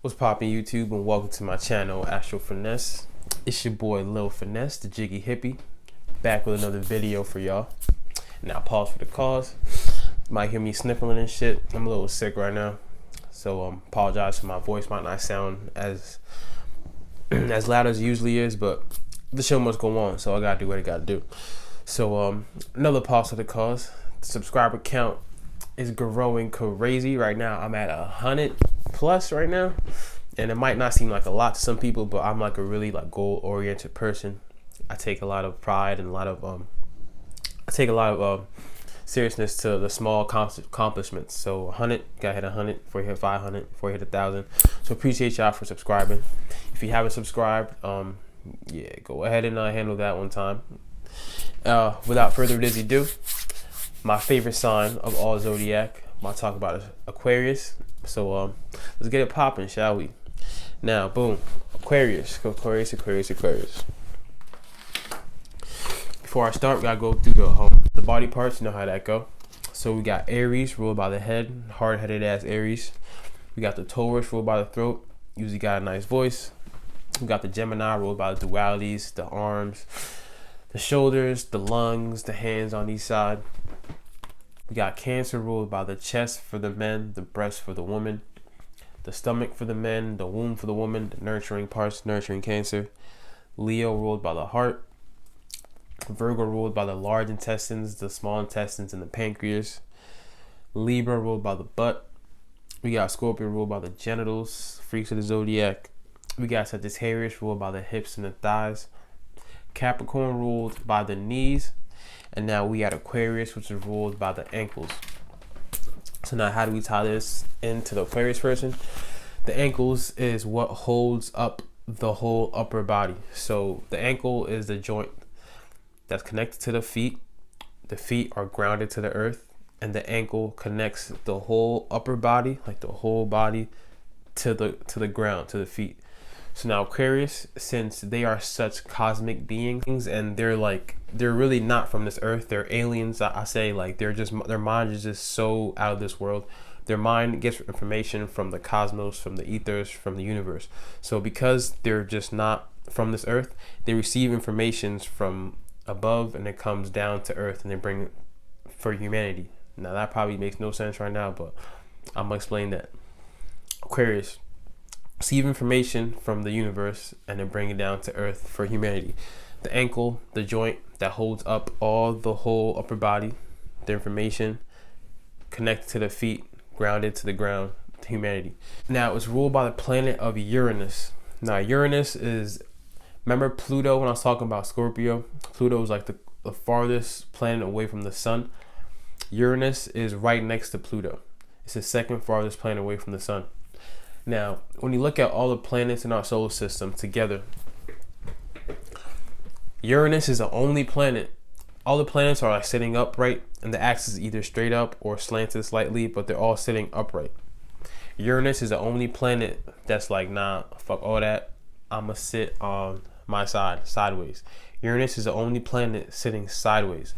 What's poppin' YouTube, and welcome to my channel, Astro Finesse. It's your boy Lil Finesse, the Jiggy Hippie, back with another video for y'all. Now pause for the cause. You might hear me sniffling and shit. I'm a little sick right now, so apologize for my voice might not sound as as loud as it usually is, but the show must go on, so I gotta do what I gotta do. So another pause for the cause. The subscriber count is growing crazy right now. I'm at 100 plus right now, and it might not seem like a lot to some people, but I'm like a really like goal oriented person. I take a lot of pride and a lot of seriousness to the small accomplishments. So 100, gotta hit 100 before you hit 500, before you hit 1,000. So appreciate y'all for subscribing. If you haven't subscribed, yeah, go ahead and handle that one time. Without further ado, my favorite sign of all zodiac, I'm talk about is Aquarius. So let's get it popping, shall we? Now, boom, Aquarius. Aquarius. Before I start, we gotta go through the body parts. You know how that go. So we got Aries, ruled by the head, hard-headed ass Aries. We got the Taurus, ruled by the throat, usually got a nice voice. We got the Gemini, ruled by the dualities, the arms, the shoulders, the lungs, the hands on each side. We got Cancer, ruled by the chest for the men, the breast for the woman, the stomach for the men, the womb for the woman, the nurturing parts, nurturing Cancer. Leo, ruled by the heart. Virgo, ruled by the large intestines, the small intestines, and the pancreas. Libra, ruled by the butt. We got Scorpio, ruled by the genitals, freaks of the zodiac. We got Sagittarius, ruled by the hips and the thighs. Capricorn, ruled by the knees. And now we got Aquarius, which is ruled by the ankles. So now how do we tie this into the Aquarius person? The ankles is what holds up the whole upper body. So the ankle is the joint that's connected to the feet. The feet are grounded to the earth, and the ankle connects the whole upper body, like the whole body, to the ground, to the feet. So now Aquarius, since they are such cosmic beings, and they're really not from this earth, they're aliens. I say, like, their mind is just so out of this world. Their mind gets information from the cosmos, from the ethers, from the universe. So because they're just not from this earth, they receive information from above, and it comes down to earth, and they bring it for humanity. Now that probably makes no sense right now, but I'm gonna explain that. Aquarius receive information from the universe and then bring it down to earth for humanity. The ankle, the joint that holds up the whole upper body, the information connected to the feet, grounded to the ground, to humanity. Now it's ruled by the planet of Uranus. Now Uranus is, remember Pluto when I was talking about Scorpio? Pluto is like the farthest planet away from the sun. Uranus is right next to Pluto. It's the second farthest planet away from the sun. Now, when you look at all the planets in our solar system together, Uranus is the only planet. All the planets are like sitting upright, and the axis is either straight up or slanted slightly, but they're all sitting upright. Uranus is the only planet that's like, nah, fuck all that. I'ma sit on my side, sideways. Uranus is the only planet sitting sideways.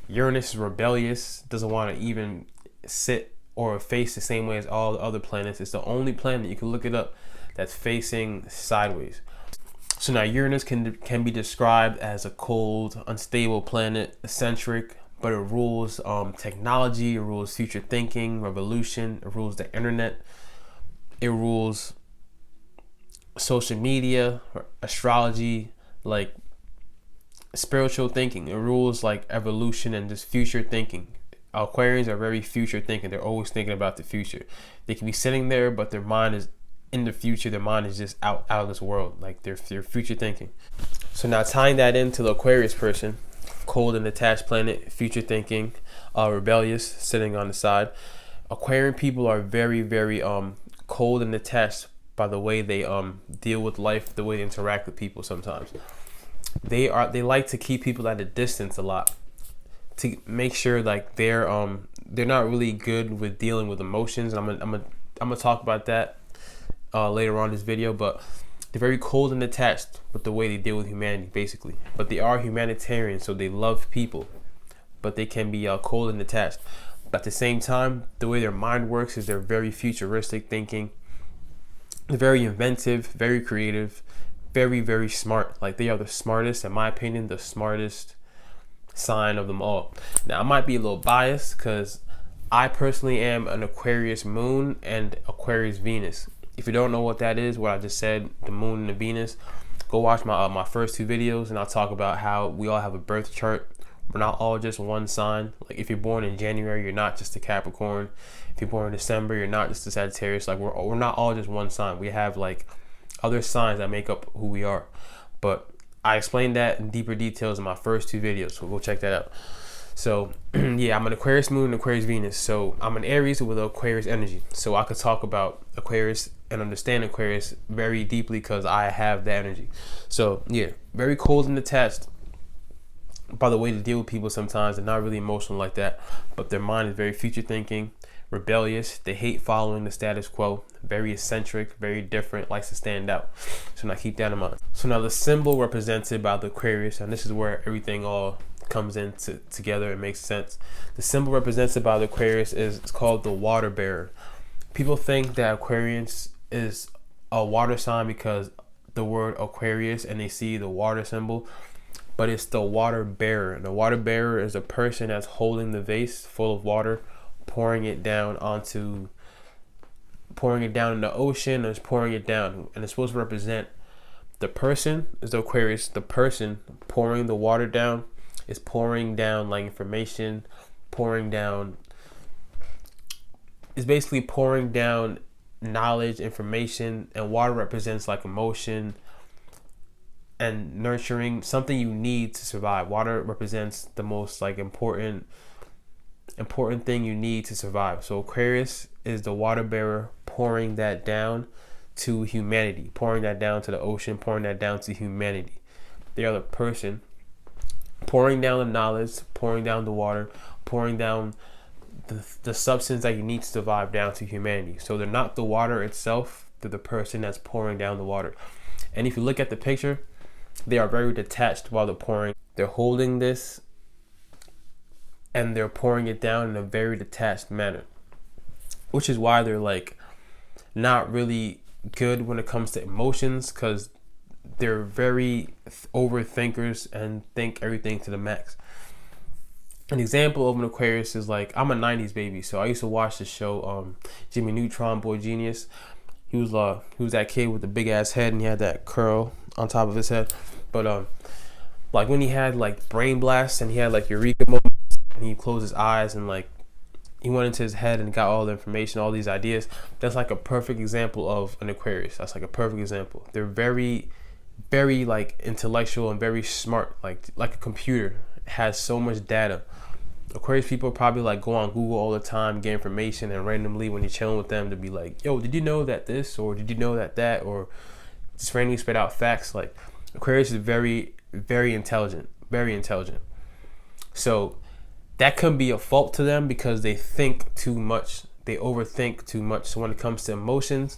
Uranus is rebellious, doesn't want to even sit or face the same way as all the other planets. It's the only planet, you can look it up, that's facing sideways. So now Uranus can be described as a cold, unstable planet, eccentric, but it rules technology, it rules future thinking, revolution, it rules the internet, it rules social media, astrology, like spiritual thinking. It rules like evolution and just future thinking. Aquarians are very future thinking. They're always thinking about the future. They can be sitting there, but their mind is in the future. Their mind is just out of this world. Like they're future thinking. So now tying that into the Aquarius person, cold and detached planet, future thinking, rebellious, sitting on the side. Aquarian people are very, very cold and detached by the way they deal with life, the way they interact with people sometimes. They like to keep people at a distance a lot, to make sure like they're not really good with dealing with emotions. And I'm gonna talk about that later on in this video, but they're very cold and detached with the way they deal with humanity, basically. But they are humanitarian, so they love people, but they can be cold and detached. But at the same time, the way their mind works is they're very futuristic thinking. They're very inventive, very creative, very, very smart. Like, they are the smartest, in my opinion, the smartest sign of them all. Now, I might be a little biased because I personally am an Aquarius moon and Aquarius Venus. If you don't know what that is, what I just said, the moon and the Venus, go watch my first 2 videos, and I'll talk about how we all have a birth chart. We're not all just one sign. Like, if you're born in January, you're not just a Capricorn. If you're born in December, you're not just a Sagittarius. Like, we're not all just one sign. We have like other signs that make up who we are. But I explained that in deeper details in my first 2 videos, so go check that out. So yeah, I'm an Aquarius moon and Aquarius Venus. So I'm an Aries with Aquarius energy. So I could talk about Aquarius and understand Aquarius very deeply because I have that energy. So yeah, very cold and detached. By the way to deal with people sometimes, they're not really emotional like that, but their mind is very future thinking, rebellious. They hate following the status quo, very eccentric, very different, likes to stand out. So now keep that in mind. So now the symbol represented by the Aquarius, and this is where everything all comes in together and makes sense. The symbol represented by the Aquarius is called the water bearer. People think that Aquarius is a water sign because the word Aquarius and they see the water symbol, but it's the water bearer. The water bearer is a person that's holding the vase full of water, pouring it down in the ocean, and pouring it down, and it's supposed to represent the person is the Aquarius. The person pouring the water down is pouring down like information, is basically pouring down knowledge, information, and water represents like emotion and nurturing, something you need to survive. Water represents the most like important thing you need to survive. So Aquarius is the water bearer, pouring that down to humanity, pouring that down to the ocean, pouring that down to humanity. They are the person pouring down the knowledge, pouring down the water, pouring down the substance that you need to survive down to humanity. So they're not the water itself, they're the person that's pouring down the water. And if you look at the picture, they are very detached while they're pouring. They're holding this and they're pouring it down in a very detached manner, which is why they're like not really good when it comes to emotions, because they're very overthinkers and think everything to the max. An example of an Aquarius is like, I'm a 90s baby, so I used to watch the show Jimmy Neutron, Boy Genius. He was that kid with the big ass head and he had that curl on top of his head. But like when he had like brain blasts and he had like eureka moments and he closed his eyes and like he went into his head and got all the information, all these ideas. That's like a perfect example of an Aquarius. That's like a perfect example. They're very, very like intellectual and very smart, like a computer. It has so much data. Aquarius people probably like go on Google all the time, get information, and randomly when you're chilling with them to be like, yo, did you know that this, or did you know that, or just randomly spit out facts. Like Aquarius is very, very intelligent, very intelligent. So that can be a fault to them because they think too much, they overthink too much. So when it comes to emotions,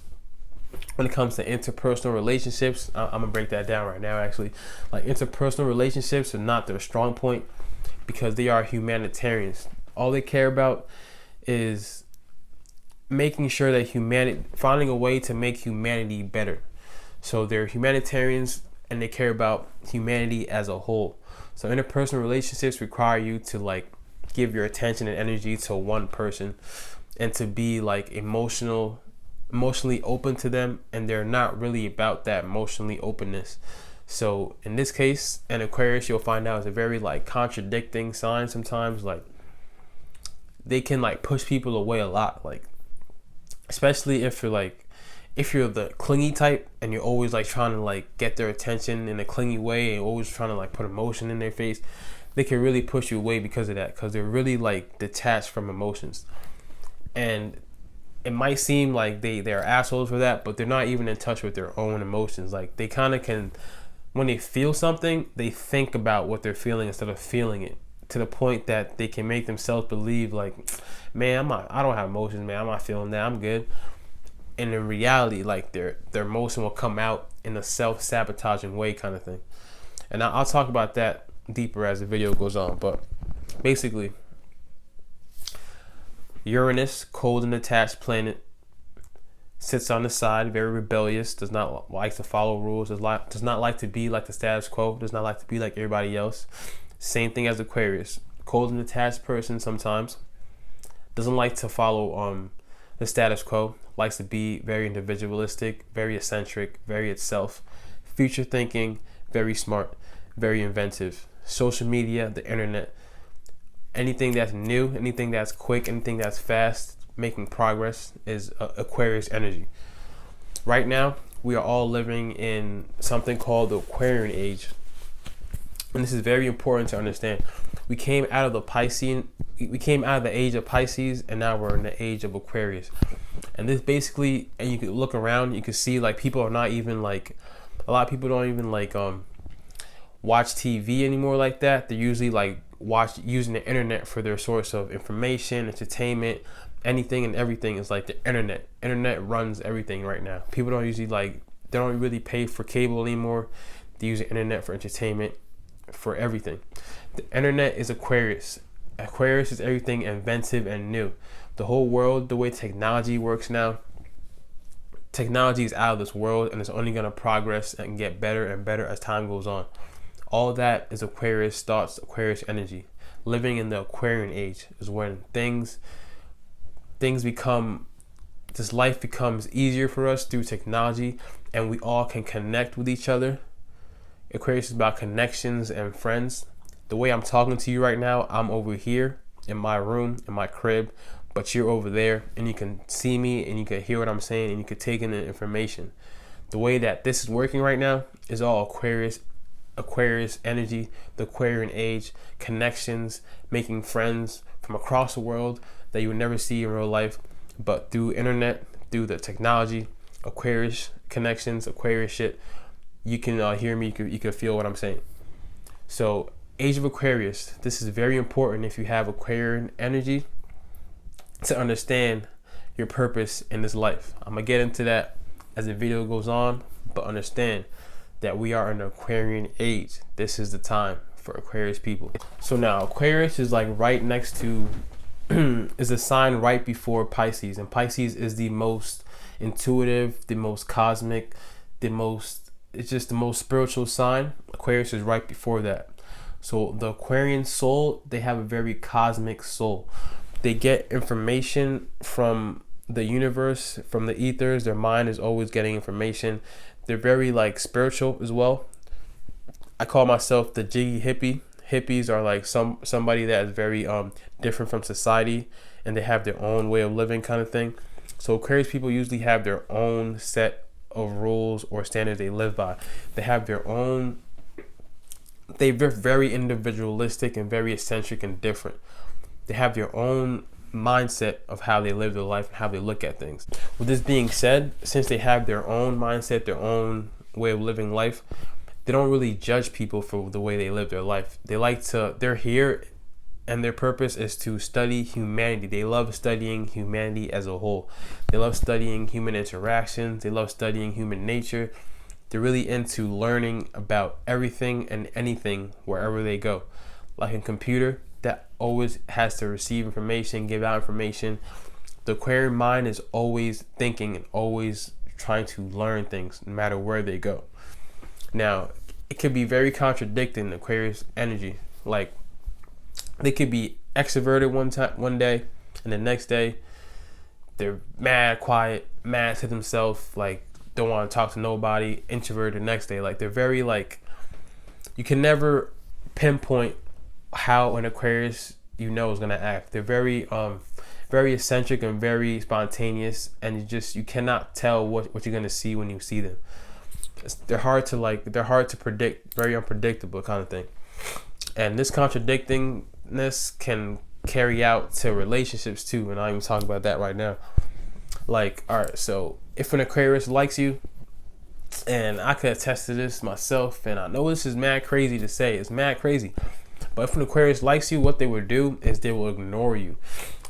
when it comes to interpersonal relationships, I'm gonna break that down right now actually. Like interpersonal relationships are not their strong point because they are humanitarians. All they care about is making sure that finding a way to make humanity better. So they're humanitarians and they care about humanity as a whole. So interpersonal relationships require you to like give your attention and energy to one person and to be like emotionally open to them, and they're not really about that emotionally openness. So in this case, an Aquarius, you'll find out, is a very like contradicting sign sometimes. Like they can like push people away a lot, like especially if you're the clingy type and you're always like trying to like get their attention in a clingy way and always trying to like put emotion in their face. They can really push you away because of that, because they're really like detached from emotions. And it might seem like they're assholes for that, but they're not even in touch with their own emotions. Like they kind of can, when they feel something, they think about what they're feeling instead of feeling it, to the point that they can make themselves believe like, man, I don't have emotions, man, I'm not feeling that, I'm good. And in reality, like their emotion will come out in a self-sabotaging way kind of thing. And I'll talk about that deeper as the video goes on. But basically, Uranus, cold and detached planet, sits on the side, very rebellious, does not like to follow rules, does not like to be like the status quo, does not like to be like everybody else. Same thing as Aquarius. Cold and detached person sometimes. Doesn't like to follow the status quo, likes to be very individualistic, very eccentric, very itself, future thinking, very smart, very inventive. Social media, the internet, anything that's new, anything that's quick, anything that's fast, making progress is Aquarius energy. Right now, we are all living in something called the Aquarium Age. And this is very important to understand. We came out of the age of Pisces, and now we're in the age of Aquarius. And this basically, and you can look around, you can see like people are not even like, a lot of people don't even like watch TV anymore like that. They're usually like using the internet for their source of information, entertainment, anything and everything is like the internet. Internet runs everything right now. People don't usually they don't really pay for cable anymore. They use the internet for entertainment, for everything. The internet is Aquarius. Aquarius is everything inventive and new. The whole world, the way technology works now, technology is out of this world, and it's only going to progress and get better and better as time goes on. All that is Aquarius thoughts, Aquarius energy. Living in the Aquarian age is when things become, this life becomes easier for us through technology, and we all can connect with each other. Aquarius is about connections and friends. The way I'm talking to you right now, I'm over here in my room, in my crib, but you're over there, and you can see me and you can hear what I'm saying and you can take in the information. The way that this is working right now is all Aquarius energy, the Aquarian age, connections, making friends from across the world that you would never see in real life, but through internet, through the technology, Aquarius connections, Aquarius shit. You can hear me, you can feel what I'm saying. So age of Aquarius, this is very important if you have Aquarian energy to understand your purpose in this life. I'm gonna get into that as the video goes on, but understand that we are in the Aquarian age. This is the time for Aquarius people. So now Aquarius is like right next to is a sign right before Pisces, and Pisces is the most intuitive, the most cosmic, it's just the most spiritual sign. Aquarius is right before that. So the Aquarian soul, they have a very cosmic soul. They get information from the universe, from the ethers. Their mind is always getting information. They're very like spiritual as well. I call myself the jiggy hippie. Hippies are like somebody that is very different from society, and they have their own way of living kind of thing. So Aquarius people usually have their own set of rules or standards they live by. They have their own, they're very individualistic and very eccentric and different. They have their own mindset of how they live their life and how they look at things. With this being said, since they have their own mindset, their own way of living life, they don't really judge people for the way they live their life. They're here, and their purpose is to study humanity. They love studying humanity as a whole. They love studying human interactions. They love studying human nature. They're really into learning about everything and anything wherever they go. Like a computer that always has to receive information, give out information. The Aquarian mind is always thinking and always trying to learn things no matter where they go. Now, it could be very contradicting, Aquarius energy. Like, they could be extroverted one day, and the next day they're mad quiet, mad to themselves, like don't want to talk to nobody. Introverted the next day. Like, they're very like, you can never pinpoint how an Aquarius is gonna act. They're very eccentric and very spontaneous, and you cannot tell what you're gonna see when you see them. They're hard to predict, very unpredictable kind of thing. And this contradictingness can carry out to relationships too, and I'll even talk about that right now. Like, all right, so if an Aquarius likes you, and I could attest to this myself, and I know this is mad crazy to say, it's mad crazy, but if an Aquarius likes you, what they will do is they will ignore you.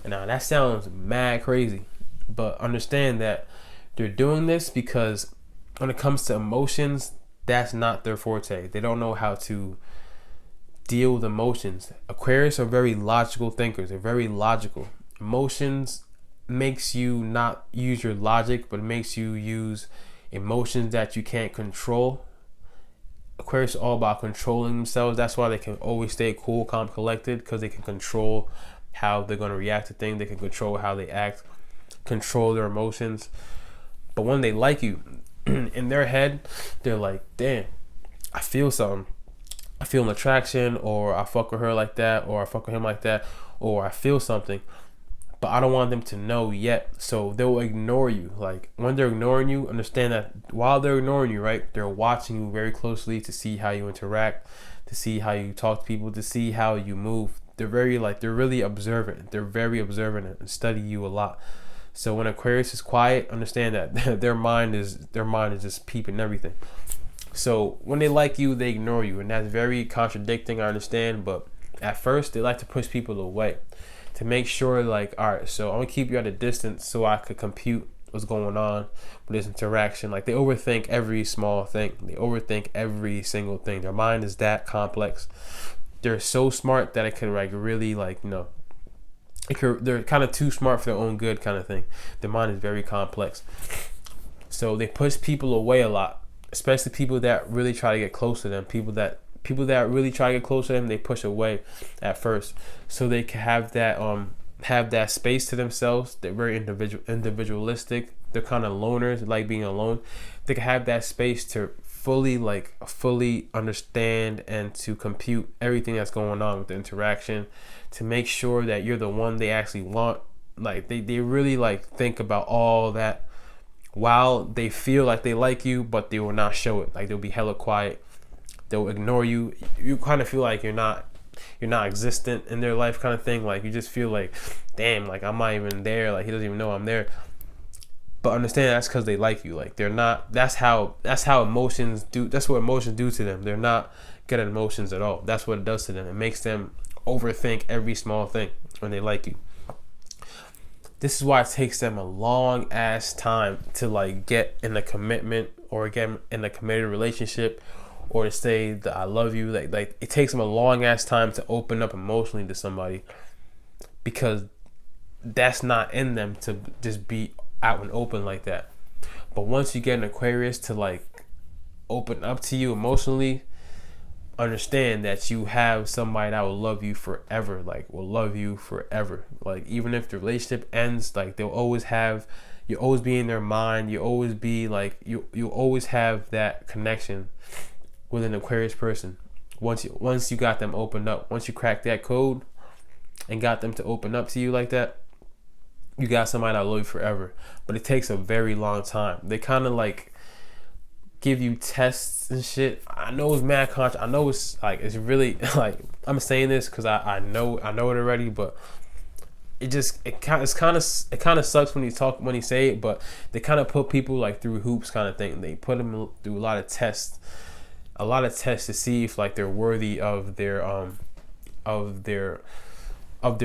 And now that sounds mad crazy, but understand that they're doing this because when it comes to emotions, that's not their forte. They don't know how to deal with emotions. Aquarius are very logical thinkers. They're very logical. Emotions makes you not use your logic, but makes you use emotions that you can't control. Aquarius is all about controlling themselves. That's why they can always stay cool, calm, collected, because they can control how they're going to react to things. They can control how they act, control their emotions. But when they like you, in their head, they're like, damn, I feel something. I feel an attraction, or I fuck with her like that, or I fuck with him like that, or I feel something. But I don't want them to know yet, so they'll ignore you. Like, when they're ignoring you, understand that while they're ignoring you, right, they're watching you very closely to see how you interact, to see how you talk to people, to see how you move. They're really observant. They're very observant and study you a lot. So when Aquarius is quiet, understand that their mind is just peeping everything. So when they like you, they ignore you, and that's very contradicting, I understand, but at first they like to push people away to make sure, like, all right, so I'm gonna keep you at a distance so I could compute what's going on with this interaction. Like, they overthink every small thing. They overthink every single thing. Their mind is that complex. They're so smart that it can, like, really, like, they're kind of too smart for their own good, kind of thing. Their mind is very complex. So they push people away a lot, especially people that really try to get close to them. People that really try to get close to them, they push away at first, so they can have that space to themselves. They're very individualistic. They're kind of loners. They like being alone. They can have that space to fully understand and to compute everything that's going on with the interaction, to make sure that you're the one they actually want. Like, they really, like, think about all that while they feel like they like you, but they will not show it. Like, they'll be hella quiet. They'll ignore you. You kind of feel like you're not existent in their life, kind of thing. Like, you just feel like, damn, like, I'm not even there. Like, he doesn't even know I'm there. But understand that's because they like you. Like, they're not. That's how emotions do. That's what emotions do to them. They're not good at emotions at all. That's what it does to them. It makes them overthink every small thing when they like you. This is why it takes them a long ass time to, like, get in a commitment or get in a committed relationship, or to say that I love you. Like it takes them a long ass time to open up emotionally to somebody, because that's not in them to just be out and open like that. But once you get an Aquarius to, like, open up to you emotionally, understand that you have somebody that will love you forever. Like, will love you forever. Like, even if the relationship ends, like, you'll always be in their mind. You always be like, you always have that connection with an Aquarius person. Once you got them opened up, once you crack that code and got them to open up to you like that, you got somebody that'll love you forever. But it takes a very long time. They kind of, like, give you tests and shit. I know it's mad conscious. I know it's like, it's really like, I'm saying this because I know it already, but it kind of sucks when you say it. But they kind of put people, like, through hoops, kind of thing. They put them through a lot of tests to see if, like, they're worthy of their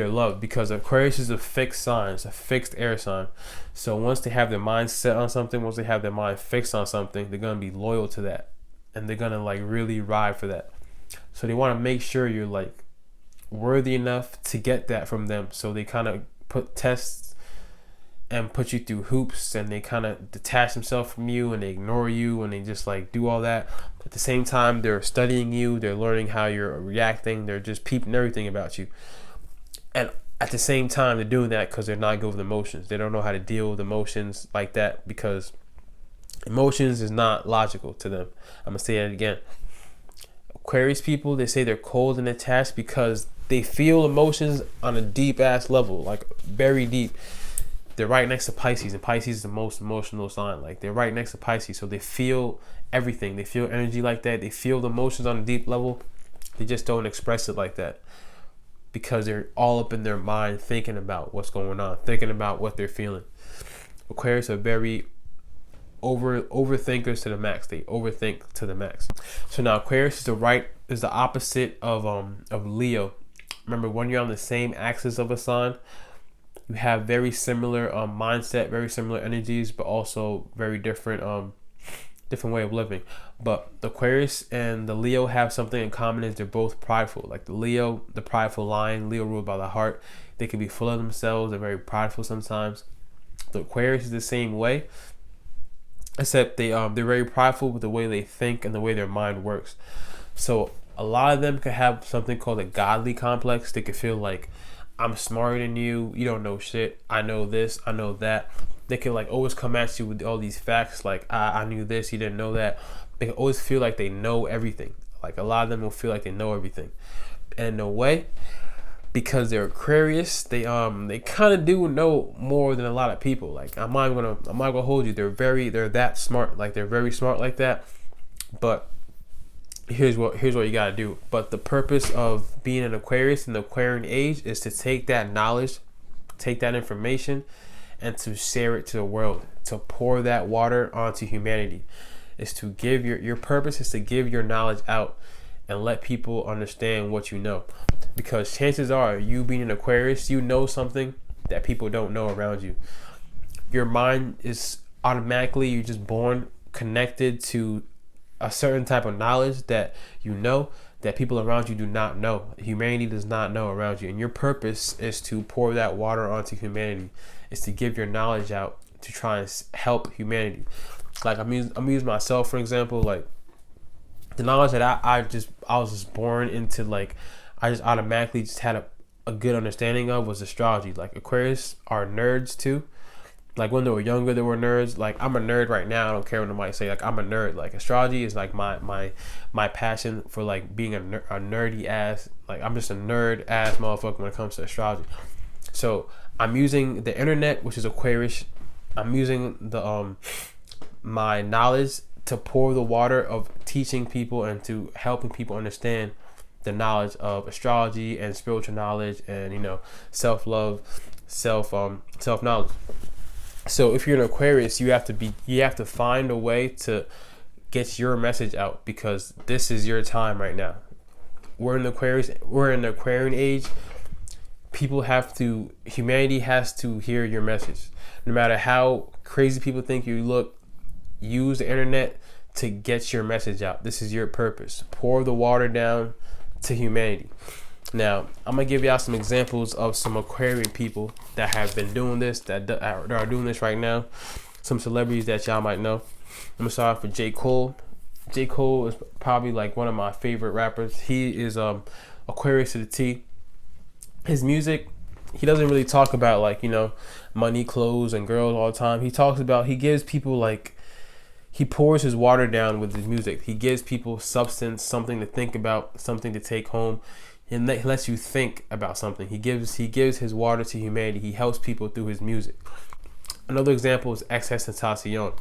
love, because Aquarius is a fixed sign. It's a fixed air sign. So once they have their mind set on something, once they have their mind fixed on something, they're going to be loyal to that, and they're going to, like, really ride for that. So they want to make sure you're, like, worthy enough to get that from them. So they kind of put tests and put you through hoops, and they kind of detach themselves from you, and they ignore you, and they just, like, do all that. At the same time, they're studying you. They're learning how you're reacting. They're just peeping everything about you. And at the same time, they're doing that because they're not good with emotions. They don't know how to deal with emotions like that, because emotions is not logical to them. I'm going to say that again. Aquarius people, they say they're cold and attached because they feel emotions on a deep ass level, like, very deep. They're right next to Pisces, and Pisces is the most emotional sign. Like, they're right next to Pisces, so they feel everything. They feel energy like that. They feel the emotions on a deep level. They just don't express it like that, because they're all up in their mind thinking about what's going on, thinking about what they're feeling. Aquarius are very overthinkers to the max. They overthink to the max. So now Aquarius is the opposite of Leo. Remember, when you're on the same axis of a sign, you have very similar mindset, very similar energies, but also very different way of living. But the Aquarius and the Leo have something in common, is they're both prideful. Like, the Leo, the prideful lion, Leo ruled by the heart, they can be full of themselves. They're very prideful sometimes. The Aquarius is the same way, except they're very prideful with the way they think and the way their mind works. So a lot of them could have something called a godly complex. They could feel like, I'm smarter than you. You don't know shit. I know this. I know that. They can like always come at you with all these facts. Like, I knew this. You didn't know that. They can always feel like they know everything. Like a lot of them will feel like they know everything. And in a way, because they're Aquarius, they kind of do know more than a lot of people. Like I'm not gonna hold you. They're that smart. Like they're very smart like that. But here's what you gotta do. But the purpose of being an Aquarius in the Aquarian age is to take that knowledge, take that information, and to share it to the world, to pour that water onto humanity. Is to give your purpose is to give your knowledge out and let people understand what you know. Because chances are, you being an Aquarius, you know something that people don't know around you. Your mind is automatically, you're just born connected to a certain type of knowledge that you know that people around you do not know. Humanity does not know around you. And your purpose is to pour that water onto humanity. Is to give your knowledge out to try and help humanity. Like I'm using myself for example. Like the knowledge that I was just born into, like I just automatically just had a good understanding of was astrology. Like Aquarius are nerds too. Like when they were younger, they were nerds. Like I'm a nerd right now. I don't care what somebody say. Like I'm a nerd. Like astrology is like my passion for like being a nerdy ass. Like I'm just a nerd ass motherfucker when it comes to astrology. So I'm using the internet, which is Aquarius. I'm using the my knowledge to pour the water of teaching people and to helping people understand the knowledge of astrology and spiritual knowledge and self-love, self-knowledge. So if you're an Aquarius, you have to find a way to get your message out, because this is your time right now. We're in the Aquarian age. Humanity has to hear your message. No matter how crazy people think you look, use the internet to get your message out. This is your purpose. Pour the water down to humanity. Now, I'm going to give y'all some examples of some Aquarian people that have been doing this, that are doing this right now. Some celebrities that y'all might know. I'm going to start off with J. Cole. J. Cole is probably like one of my favorite rappers. He is Aquarius to the T. His music, he doesn't really talk about like, money, clothes, and girls all the time. He gives people like, he pours his water down with his music. He gives people substance, something to think about, something to take home. And he lets you think about something. He gives his water to humanity. He helps people through his music. Another example is XXXTentacion.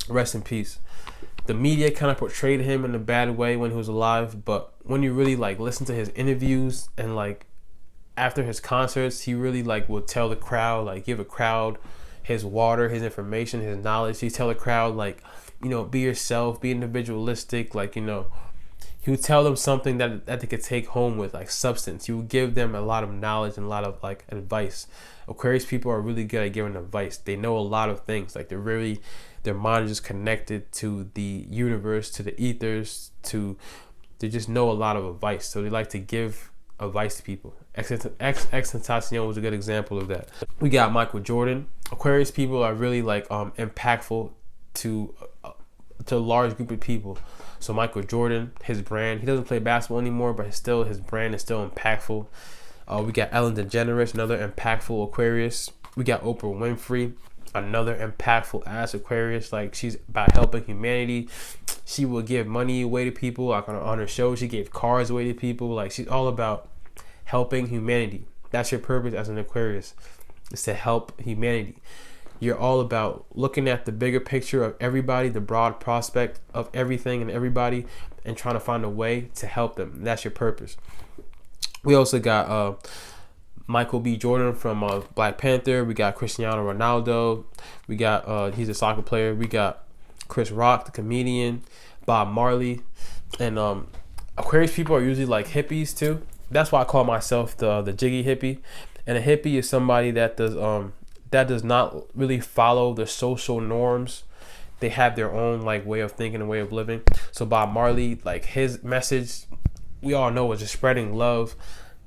Rest in peace. The media kind of portrayed him in a bad way when he was alive, but when you really like listen to his interviews and like after his concerts, he really like will tell the crowd, like give a crowd his water, his information, his knowledge. He tell the crowd like, be yourself, be individualistic, like, he would tell them something that they could take home with, like substance. He would give them a lot of knowledge and a lot of like advice. Aquarius people are really good at giving advice. They know a lot of things. Like their mind is just connected to the universe, to the ethers, they just know a lot of advice. So they like to give advice to people. XXXTentacion was a good example of that. We got Michael Jordan. Aquarius people are really like impactful to a large group of people. So Michael Jordan, his brand, he doesn't play basketball anymore, but his brand is still impactful. We got Ellen DeGeneres, another impactful Aquarius. We got Oprah Winfrey, another impactful ass Aquarius. Like she's about helping humanity. She will give money away to people. Like on her show, she gave cars away to people. Like she's all about helping humanity. That's your purpose as an Aquarius, is to help humanity. You're all about looking at the bigger picture of everybody, the broad prospect of everything and everybody, and trying to find a way to help them. That's your purpose. We also got Michael B. Jordan from Black Panther. We got Cristiano Ronaldo. We got he's a soccer player. We got Chris Rock, the comedian. Bob Marley. And Aquarius people are usually like hippies too. That's why I call myself the jiggy hippie. And a hippie is somebody that does not really follow the social norms. They have their own like way of thinking and way of living. So Bob Marley, like his message, we all know, is just spreading love,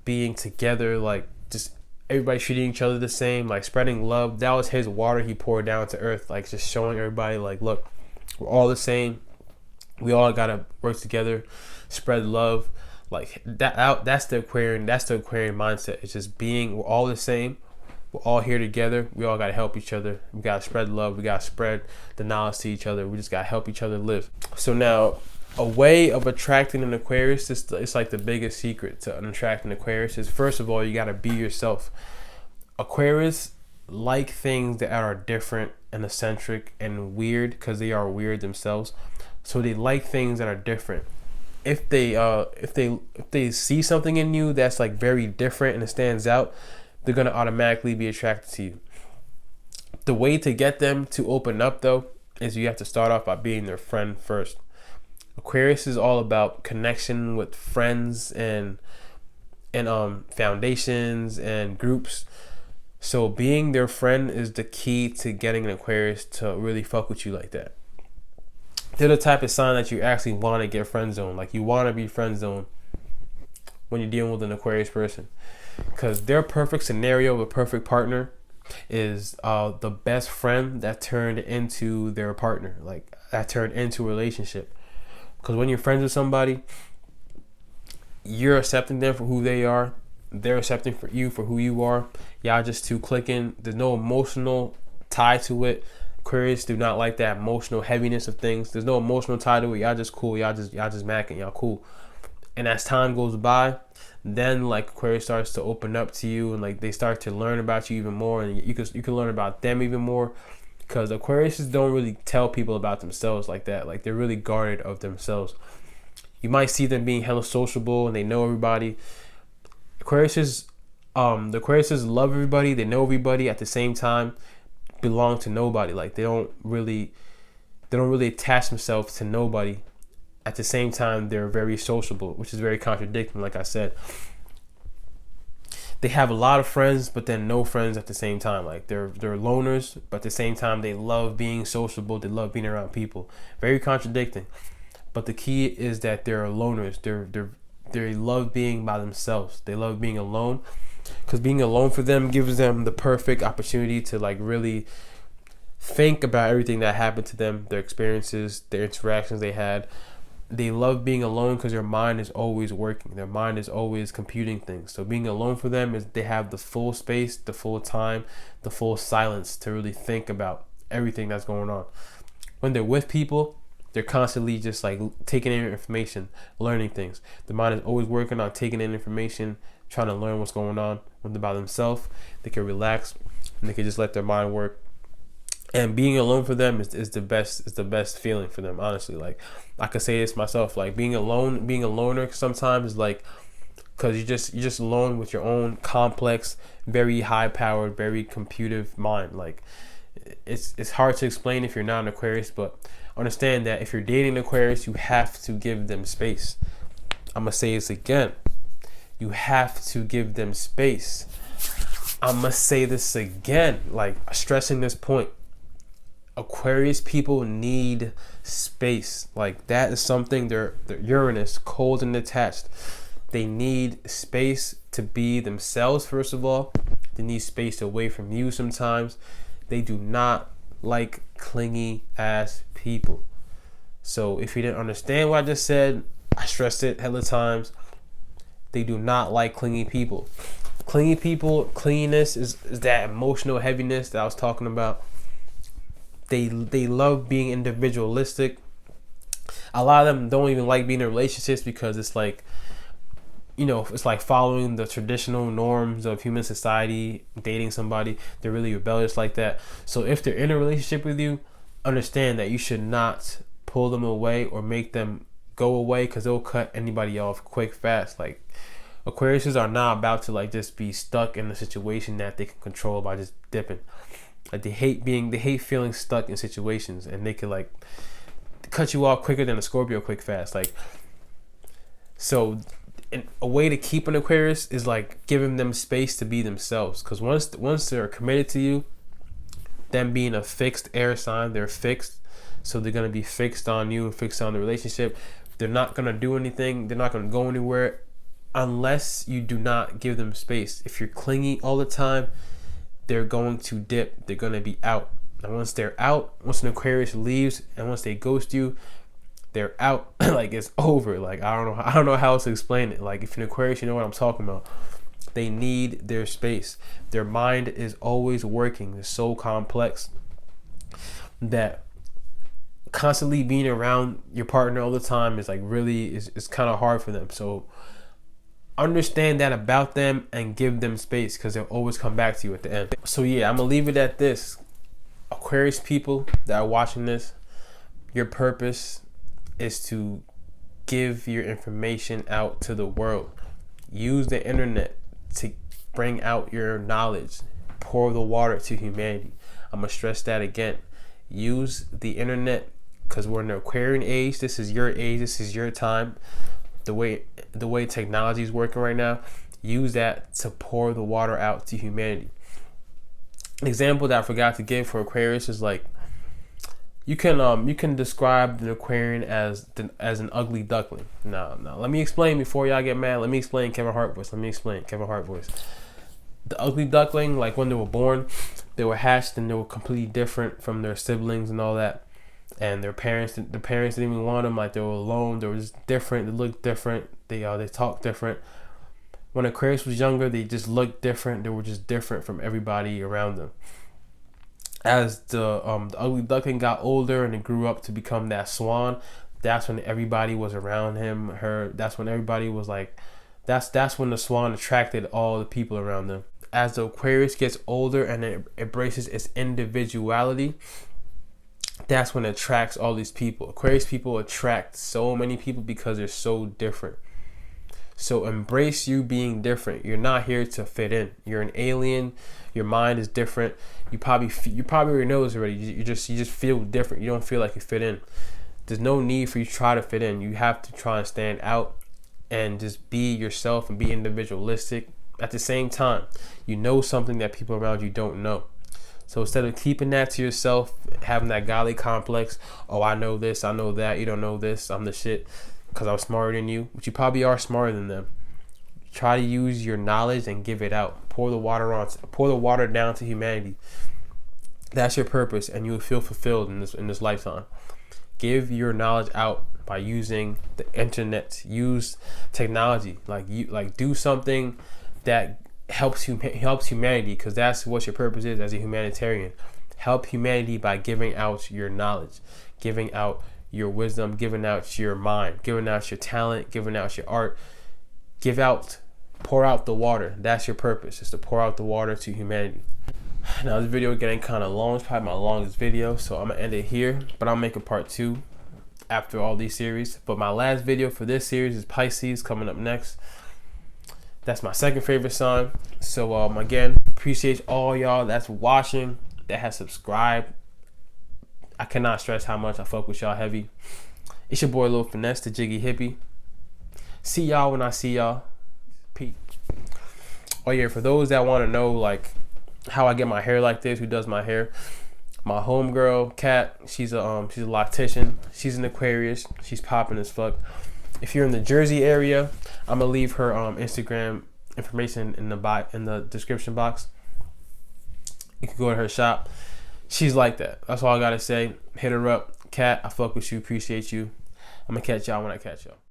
being together, like just everybody treating each other the same, like spreading love. That was his water he poured down to earth, like just showing everybody like, look, we're all the same. We all gotta work together, spread love. Like that's the Aquarian mindset. It's just being, we're all the same. We're all here together. We all gotta help each other. We gotta spread love. We gotta spread the knowledge to each other. We just gotta help each other live. So now, a way of attracting an Aquarius, it's like the biggest secret to attracting an Aquarius is, first of all, you gotta be yourself. Aquarius like things that are different and eccentric and weird because they are weird themselves. So they like things that are different. If they see something in you that's like very different and it stands out, they're gonna automatically be attracted to you. The way to get them to open up though is you have to start off by being their friend first. Aquarius is all about connection with friends and foundations and groups. So being their friend is the key to getting an Aquarius to really fuck with you like that. They're the type of sign that you actually want to get friend zone. Like you want to be friend zone when you're dealing with an Aquarius person, because their perfect scenario of a perfect partner is the best friend that turned into their partner, like that turned into a relationship. Because when you're friends with somebody, you're accepting them for who they are. They're accepting for you for who you are. Y'all just two clicking. There's no emotional tie to it. Aquarius do not like that emotional heaviness of things. There's no emotional tie to it. Y'all just cool. Y'all just macking. Y'all cool. And as time goes by, then like Aquarius starts to open up to you, and like they start to learn about you even more, and you can learn about them even more. Because Aquariuses don't really tell people about themselves like that. Like they're really guarded of themselves. You might see them being hella sociable and they know everybody. The Aquariuses love everybody. They know everybody at the same time. Belong to nobody. Like they don't really attach themselves to nobody. At the same time, they're very sociable, which is very contradicting. Like I said, they have a lot of friends, but then no friends at the same time. Like they're loners, but at the same time, they love being sociable. They love being around people. Very contradicting. But the key is that they're loners. They love being by themselves. They love being alone, because being alone for them gives them the perfect opportunity to like really think about everything that happened to them, their experiences, their interactions they had. They love being alone because their mind is always working. Their mind is always computing things. So being alone for them is they have the full space, the full time, the full silence to really think about everything that's going on. When they're with people, they're constantly just like taking in information, learning things. The mind is always working on taking in information, trying to learn what's going on. When they're by themselves, they can relax and they can just let their mind work. And being alone for them is the best feeling for them, honestly. Like I could say this myself, like being a loner sometimes is like, because you're just alone with your own complex, very high powered, very computive mind. Like it's hard to explain if you're not an Aquarius, but understand that if you're dating an Aquarius, you have to give them space. I'm gonna say this again. You have to give them space. I'm gonna say this again, like stressing this point. Aquarius people need space. Like that is something they're Uranus, cold and detached. They need space to be themselves, first of all. They need space away from you sometimes. They do not like clingy ass people. So if you didn't understand what I just said, I stressed it hella times. They do not like clingy people. Clingy people, clinginess is that emotional heaviness that I was talking about. They love being individualistic. A lot of them don't even like being in relationships because it's like, it's like following the traditional norms of human society, dating somebody. They're really rebellious like that. So if they're in a relationship with you, understand that you should not pull them away or make them go away, because they'll cut anybody off quick, fast. Like Aquariuses are not about to like just be stuck in a situation that they can control by just dipping. Like they hate feeling stuck in situations, and they could like cut you off quicker than a Scorpio quick fast. Like, so a way to keep an Aquarius is like giving them space to be themselves. Because once they're committed to you, them being a fixed air sign, they're fixed. So they're gonna be fixed on you, fixed on the relationship. They're not gonna do anything. They're not gonna go anywhere unless you do not give them space. If you're clingy all the time, they're going to dip. They're going to be out. And once they're out, once an Aquarius leaves and once they ghost you, they're out. Like, it's over. Like, I don't know how else to explain it. Like, if you're an Aquarius, you know what I'm talking about. They need their space. Their mind is always working. It's so complex that constantly being around your partner all the time is like really is kind of hard for them. So understand that about them and give them space, because they'll always come back to you at the end. So yeah, I'm gonna leave it at this. Aquarius people that are watching this, your purpose is to give your information out to the world. Use the internet to bring out your knowledge. Pour the water to humanity. I'm gonna stress that again. Use the internet, because we're in the Aquarian age. This is your age. This is your time. The way technology is working right now, use that to pour the water out to humanity. An example that I forgot to give for Aquarius is like, you can describe the Aquarian as an ugly duckling. No, let me explain before y'all get mad. Let me explain Kevin Hart voice. The ugly duckling, like when they were born, they were hatched and they were completely different from their siblings and all that. And the parents didn't even want them. Like, they were alone. They were just different. They looked different. They talked different. When Aquarius was younger, they just looked different. They were just different from everybody around them. As the ugly duckling got older and it grew up to become that swan, that's when everybody was around him, her. That's when everybody was like, that's when the swan attracted all the people around them. As the Aquarius gets older and it embraces its individuality, that's when it attracts all these people. Aquarius people attract so many people because they're so different. So embrace you being different. You're not here to fit in. You're an alien. Your mind is different. You probably already know this already. You just feel different. You don't feel like you fit in. There's no need for you to try to fit in. You have to try and stand out and just be yourself and be individualistic. At the same time, you know something that people around you don't know. So instead of keeping that to yourself, having that godly complex, oh, I know this, I know that, you don't know this, I'm the shit because I'm smarter than you, but you probably are smarter than them. Try to use your knowledge and give it out. Pour the water down to humanity. That's your purpose, and you will feel fulfilled in this lifetime. Give your knowledge out by using the internet. Use technology. Like do something that helps humanity, because that's what your purpose is as a humanitarian. Help humanity by giving out your knowledge, giving out your wisdom, giving out your mind, giving out your talent, giving out your art. Pour out the water. That's your purpose, is to pour out the water to humanity. Now this video is getting kind of long. It's probably my longest video, so I'm gonna end it here, but I'll make a part 2 after all these series. But my last video for this series is Pisces, coming up next. That's my second favorite sign. So again, appreciate all y'all that's watching, that has subscribed. I cannot stress how much I fuck with y'all heavy. It's your boy Lil Finesse, the Jiggy Hippie. See y'all when I see y'all. Peace. Oh yeah, for those that want to know like how I get my hair like this, who does my hair, my homegirl Kat, she's a loctician. She's an Aquarius. She's popping as fuck. If you're in the Jersey area, I'm gonna leave her Instagram information in the description box. You can go to her shop. She's like that. That's all I gotta say. Hit her up. Kat, I fuck with you. Appreciate you. I'm gonna catch y'all when I catch y'all.